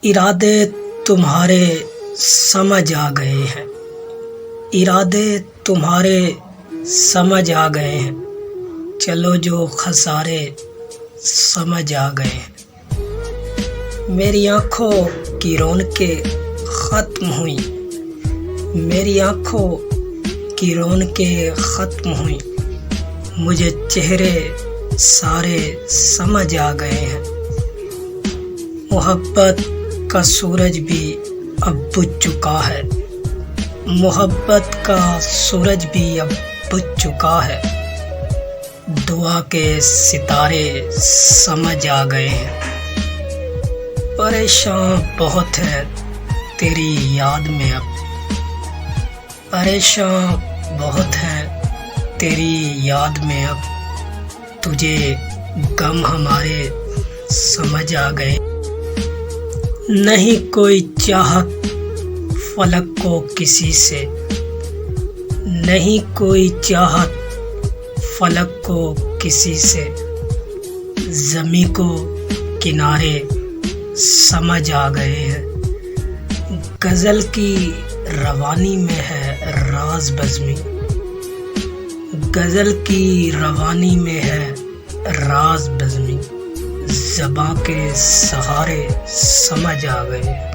ارادے تمہارے سمجھ آ گئے ہیں، ارادے تمہارے سمجھ آ گئے ہیں، چلو جو خسارے سمجھ آ گئے ہیں۔ میری آنکھوں کی رونقیں ختم ہوئیں، میری آنکھوں کی رونقیں ختم ہوئیں، مجھے چہرے سارے سمجھ آ گئے ہیں۔ محبت کا سورج بھی اب بجھ چکا ہے، محبت کا سورج بھی اب بجھ چکا ہے، دعا کے ستارے سمجھ آ گئے ہیں۔ پریشان بہت ہے تیری یاد میں اب، پریشان بہت ہے تیری یاد میں اب، تجھے غم ہمارے سمجھ آ گئے۔ نہیں کوئی چاہت فلک کو کسی سے، نہیں کوئی چاہت فلک کو کسی سے، زمیں کو کنارے سمجھ آ گئے ہیں۔ غزل کی روانی میں ہے راز بزمی، غزل کی روانی میں ہے راز بزمی، زباں کے سہارے سمجھ آ گئے۔